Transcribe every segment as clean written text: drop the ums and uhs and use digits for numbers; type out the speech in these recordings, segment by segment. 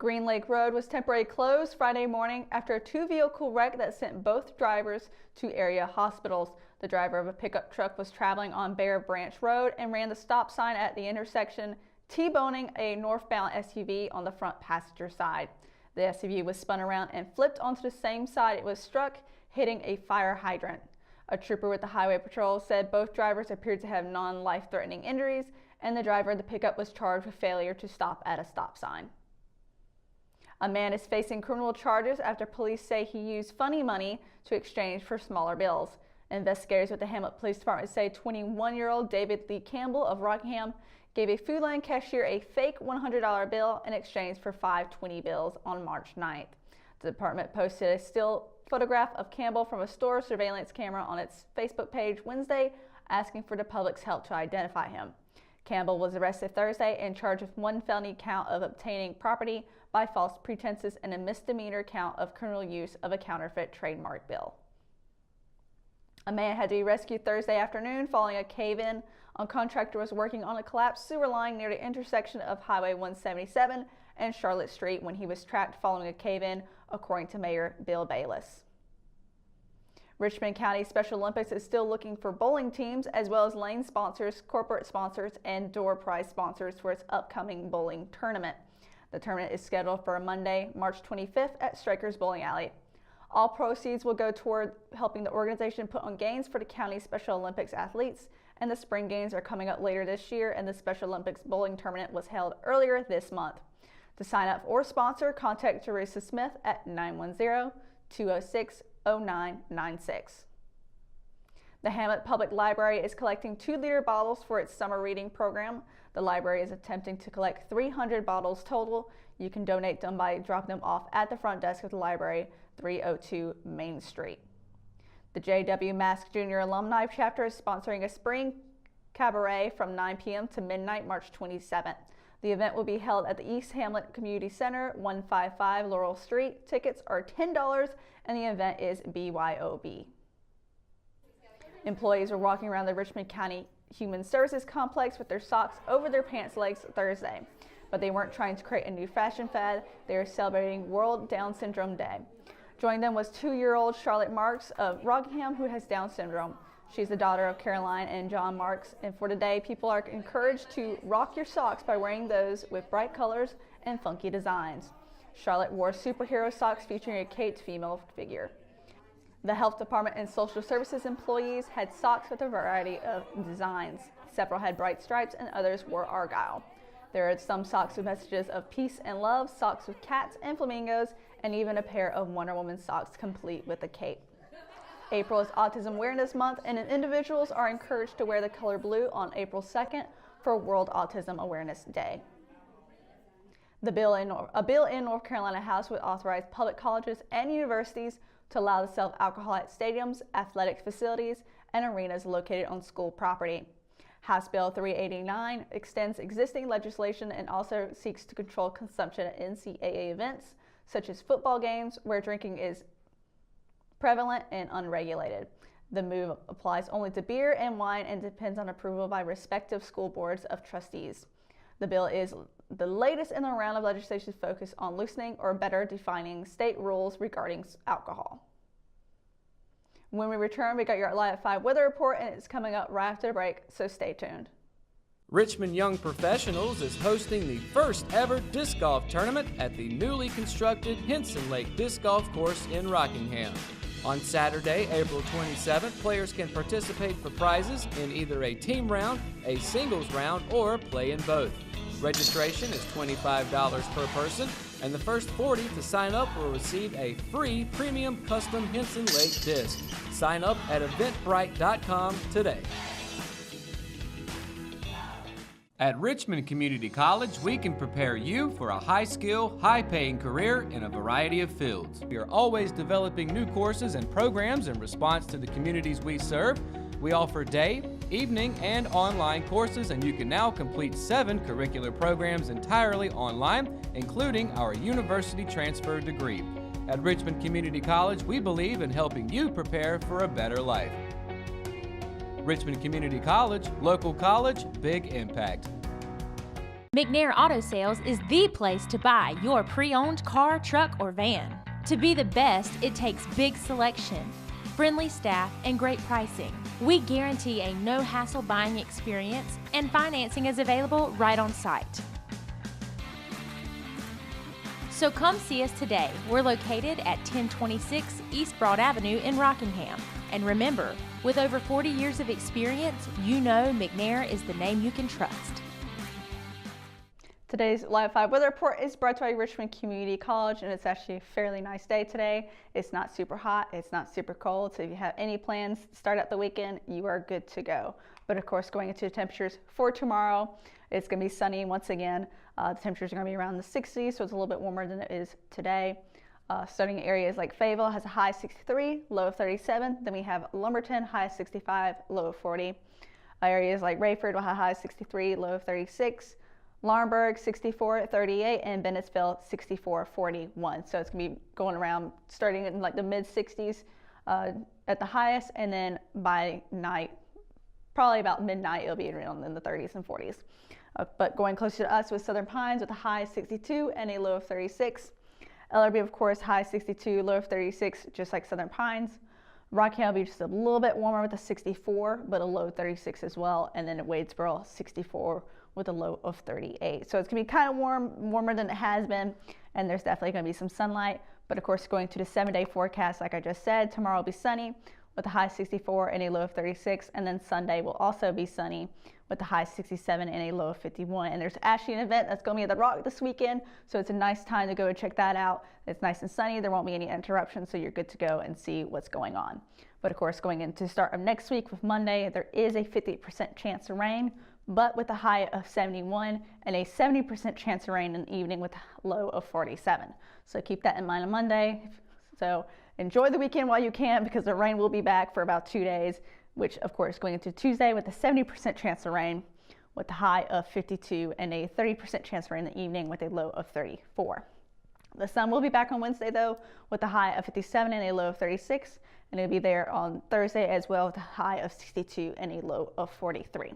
Green Lake Road was temporarily closed Friday morning after a two-vehicle wreck that sent both drivers to area hospitals. The driver of a pickup truck was traveling on Bear Branch Road and ran the stop sign at the intersection, T-boning a northbound SUV on the front passenger side. The SUV was spun around and flipped onto the same side it was struck, hitting a fire hydrant. A trooper with the Highway Patrol said both drivers appeared to have non-life-threatening injuries, and the driver of the pickup was charged with failure to stop at a stop sign. A man is facing criminal charges after police say he used funny money to exchange for smaller bills. Investigators with the Hamlet Police Department say 21-year-old David Lee Campbell of Rockingham gave a Food Line cashier a fake $100 bill in exchange for 5 20 bills on March 9th. The department posted a still photograph of Campbell from a store surveillance camera on its Facebook page Wednesday, asking for the public's help to identify him. Campbell was arrested Thursday and charged with one felony count of obtaining property by false pretenses and a misdemeanor count of criminal use of a counterfeit trademark bill. A man had to be rescued Thursday afternoon following a cave-in. A contractor was working on a collapsed sewer line near the intersection of Highway 177 and Charlotte Street when he was trapped following a cave-in, according to Mayor Bill Bayless. Richmond County Special Olympics is still looking for bowling teams as well as lane sponsors, corporate sponsors, and door prize sponsors for its upcoming bowling tournament. The tournament is scheduled for Monday, March 25th at Strikers Bowling Alley. All proceeds will go toward helping the organization put on games for the county Special Olympics athletes, and the spring games are coming up later this year, and the Special Olympics bowling tournament was held earlier this month. To sign up or sponsor, contact Teresa Smith at 910-206-0996. The Hamlet Public Library is collecting 2-liter bottles for its summer reading program. The library is attempting to collect 300 bottles total. You can donate them by dropping them off at the front desk of the library, 302 Main Street. The JW Masks Jr Alumni chapter is sponsoring a spring cabaret from 9 p.m. to midnight, March 27th. The event will be held at the East Hamlet Community Center, 155 Laurel Street. Tickets are $10 and the event is BYOB. Employees were walking around the Richmond County Human Services Complex with their socks over their pants legs Thursday. But they weren't trying to create a new fashion fad. They were celebrating World Down Syndrome Day. Joining them was 2-year-old Charlotte Marks of Rockingham, who has Down syndrome. She's the daughter of Caroline and John Marks, and for today, people are encouraged to rock your socks by wearing those with bright colors and funky designs. Charlotte wore superhero socks featuring a Kate female figure. The Health Department and Social Services employees had socks with a variety of designs. Several had bright stripes and others wore argyle. There are some socks with messages of peace and love, socks with cats and flamingos, and even a pair of Wonder Woman socks complete with a cape. April is Autism Awareness Month, and individuals are encouraged to wear the color blue on April 2nd for World Autism Awareness Day. A bill in North Carolina House would authorize public colleges and universities to allow the sale of alcohol at stadiums, athletic facilities, and arenas located on school property. House Bill 389 extends existing legislation and also seeks to control consumption at NCAA events, such as football games, where drinking is prevalent and unregulated. The move applies only to beer and wine and depends on approval by respective school boards of trustees. The bill is the latest in a round of legislation focused on loosening or better defining state rules regarding alcohol. When we return, we got your Live at 5 weather report, and it's coming up right after the break, so stay tuned. Richmond Young Professionals is hosting the first ever disc golf tournament at the newly constructed Hinson Lake Disc Golf Course in Rockingham. On Saturday, April 27th, players can participate for prizes in either a team round, a singles round, or play in both. Registration is $25 per person, and the first 40 to sign up will receive a free premium custom Hinson Lake disc. Sign up at eventbrite.com today. At Richmond Community College, we can prepare you for a high-skill, high-paying career in a variety of fields. We are always developing new courses and programs in response to the communities we serve. We offer day, evening, and online courses, and you can now complete 7 curricular programs entirely online, including our university transfer degree. At Richmond Community College, we believe in helping you prepare for a better life. Richmond Community College, local college, big impact. McNair Auto Sales is the place to buy your pre-owned car, truck, or van. To be the best, it takes big selection, friendly staff, and great pricing. We guarantee a no-hassle buying experience, and financing is available right on site. So come see us today. We're located at 1026 East Broad Avenue in Rockingham. And remember, with over 40 years of experience, you know McNair is the name you can trust. Today's Live 5 weather report is brought to you by Richmond Community College, and it's actually a fairly nice day today. It's not super hot, it's not super cold, so if you have any plans to start out the weekend, you are good to go. But of course, going into the temperatures for tomorrow, it's going to be sunny once again. The temperatures are going to be around the 60s, so it's a little bit warmer than it is today. Starting areas like Fayetteville has a high 63, low of 37. Then we have Lumberton, high 65, low of 40. Areas like Rayford will have high 63, low of 36. Laurinburg 64, 38, and Bennettsville 64, 41. So it's going to be going around starting in like the mid 60s at the highest, and then by night, probably about midnight, it'll be around in the 30s and 40s. But going closer to us with Southern Pines with a high 62 and a low of 36. LRB, of course, high 62, low of 36, just like Southern Pines. Rockingham will be just a little bit warmer with a 64, but a low of 36 as well. And then at Wadesboro, 64 with a low of 38. So it's going to be kind of warmer than it has been, and there's definitely going to be some sunlight. But of course, going to the 7-day forecast, like I just said, tomorrow will be sunny with a high 64 and a low of 36, and then Sunday will also be sunny with a high 67 and a low of 51. And there's actually an event that's going to be at the Rock this weekend, so it's a nice time to go and check that out. It's nice and sunny, there won't be any interruptions, so you're good to go and see what's going on. But of course, going into the start of next week with Monday, there is a 50% chance of rain, but with a high of 71 and a 70% chance of rain in the evening with a low of 47. So keep that in mind on Monday. So enjoy the weekend while you can, because the rain will be back for about 2 days, which of course going into Tuesday with a 70% chance of rain with a high of 52 and a 30% chance of rain in the evening with a low of 34. The sun will be back on Wednesday though with a high of 57 and a low of 36, and it'll be there on Thursday as well with a high of 62 and a low of 43.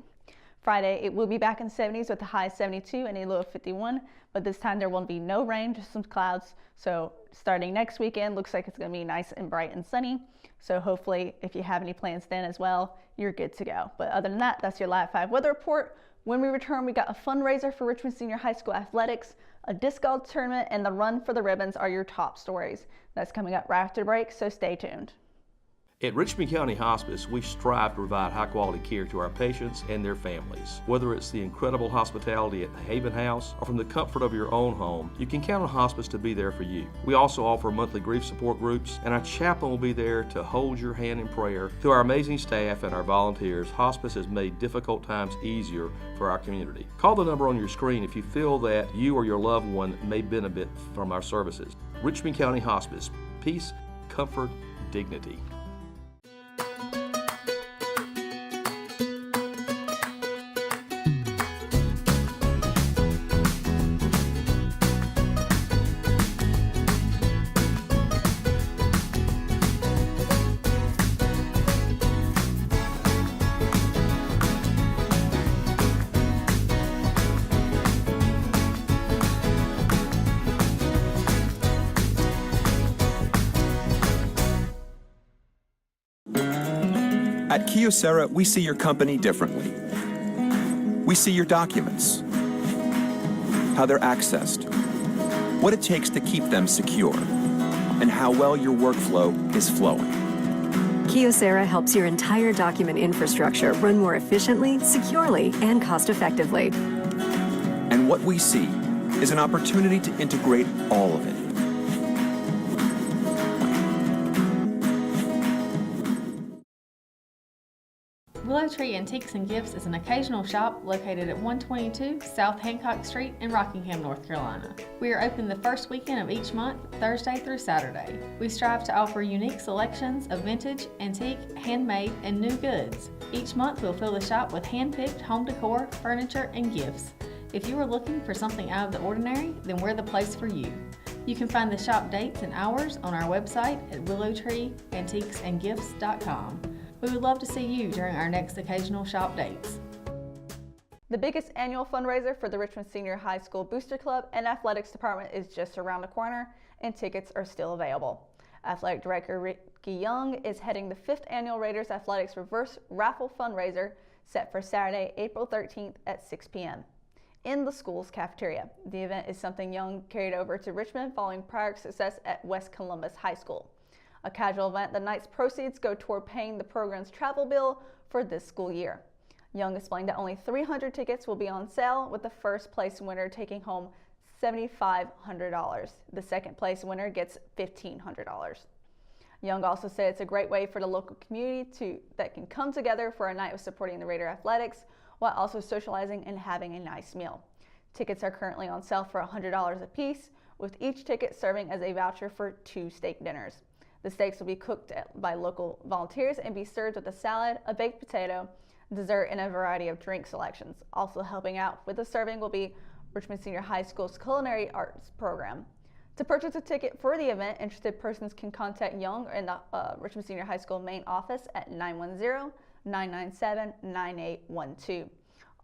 Friday, it will be back in the 70s with a high 72 and a low of 51, but this time there won't be no rain, just some clouds. So starting next weekend, looks like it's going to be nice and bright and sunny. So hopefully, if you have any plans then as well, you're good to go. But other than that, that's your Live 5 weather report. When we return, we got a fundraiser for Richmond Senior High School athletics, a disc golf tournament, and the run for the ribbons are your top stories. That's coming up right after the break, so stay tuned. At Richmond County Hospice, we strive to provide high-quality care to our patients and their families. Whether it's the incredible hospitality at the Haven House or from the comfort of your own home, you can count on Hospice to be there for you. We also offer monthly grief support groups, and our chaplain will be there to hold your hand in prayer. Through our amazing staff and our volunteers, Hospice has made difficult times easier for our community. Call the number on your screen if you feel that you or your loved one may benefit from our services. Richmond County Hospice. Peace, comfort, dignity. At Kyocera, we see your company differently. We see your documents, how they're accessed, what it takes to keep them secure, and how well your workflow is flowing. Kyocera helps your entire document infrastructure run more efficiently, securely, and cost-effectively. And what we see is an opportunity to integrate all of it. Willow Tree Antiques and Gifts is an occasional shop located at 122 South Hancock Street in Rockingham, North Carolina. We are open the first weekend of each month, Thursday through Saturday. We strive to offer unique selections of vintage, antique, handmade, and new goods. Each month we'll fill the shop with hand-picked home decor, furniture, and gifts. If you are looking for something out of the ordinary, then we're the place for you. You can find the shop dates and hours on our website at willowtreeantiquesandgifts.com. We would love to see you during our next occasional shop dates. The biggest annual fundraiser for the Richmond Senior High School Booster Club and Athletics Department is just around the corner, and tickets are still available. Athletic Director Ricky Young is heading the 5th Annual Raiders Athletics Reverse Raffle fundraiser set for Saturday, April 13th at 6 p.m. in the school's cafeteria. The event is something Young carried over to Richmond following prior success at West Columbus High School. A casual event, the night's proceeds go toward paying the program's travel bill for this school year. Young explained that only 300 tickets will be on sale, with the first place winner taking home $7,500. The second place winner gets $1,500. Young also said it's a great way for the local community that can come together for a night of supporting the Raider athletics while also socializing and having a nice meal. Tickets are currently on sale for $100 a piece, with each ticket serving as a voucher for 2 steak dinners. The steaks will be cooked by local volunteers and be served with a salad, a baked potato, dessert, and a variety of drink selections. Also helping out with the serving will be Richmond Senior High School's Culinary Arts program. To purchase a ticket for the event, interested persons can contact Young in the Richmond Senior High School main office at 910-997-9812.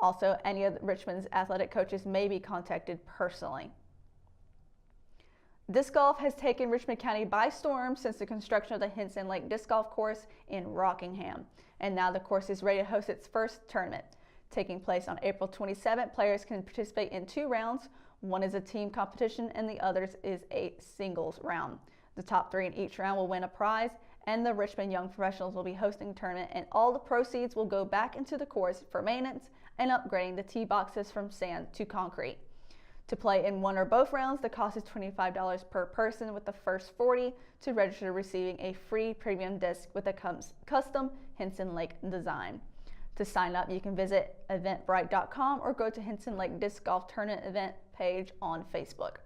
Also, any of Richmond's athletic coaches may be contacted personally. Disc golf has taken Richmond County by storm since the construction of the Hinson Lake Disc Golf Course in Rockingham, and now the course is ready to host its first tournament. Taking place on April 27th, players can participate in 2 rounds. One is a team competition and the other is a singles round. The top 3 in each round will win a prize, and the Richmond Young Professionals will be hosting the tournament, and all the proceeds will go back into the course for maintenance and upgrading the tee boxes from sand to concrete. To play in one or both rounds, the cost is $25 per person, with the first 40 to register receiving a free premium disc with a custom Hinson Lake design. To sign up, you can visit eventbrite.com or go to Hinson Lake Disc Golf Tournament event page on Facebook.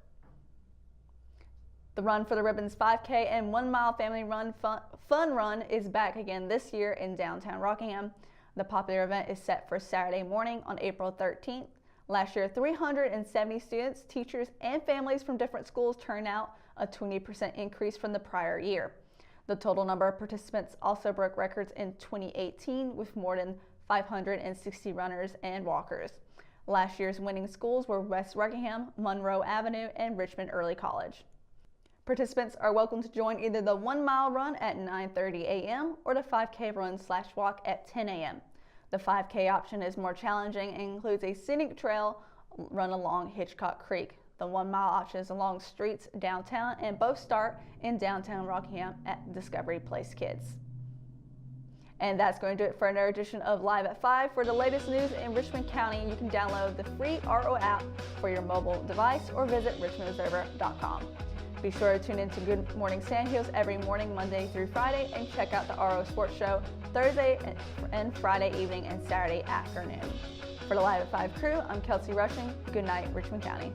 The Run for the Ribbons 5K and 1 mile family run fun run is back again this year in downtown Rockingham. The popular event is set for Saturday morning on April 13th. Last year, 370 students, teachers, and families from different schools turned out, a 20% increase from the prior year. The total number of participants also broke records in 2018 with more than 560 runners and walkers. Last year's winning schools were West Rockingham, Monroe Avenue, and Richmond Early College. Participants are welcome to join either the 1 mile run at 9:30 a.m. or the 5K run/walk at 10 a.m. The 5K option is more challenging and includes a scenic trail run along Hitchcock Creek. The 1 mile option is along streets downtown, and both start in downtown Rockingham at Discovery Place Kids. And that's going to do it for another edition of Live at 5. For the latest news in Richmond County, you can download the free RO app for your mobile device or visit richmondobserver.com. Be sure to tune in to Good Morning Sandhills every morning, Monday through Friday, and check out the RO Sports Show Thursday and Friday evening and Saturday afternoon. For the Live at 5 crew, I'm Kelsey Rushing. Good night, Richmond County.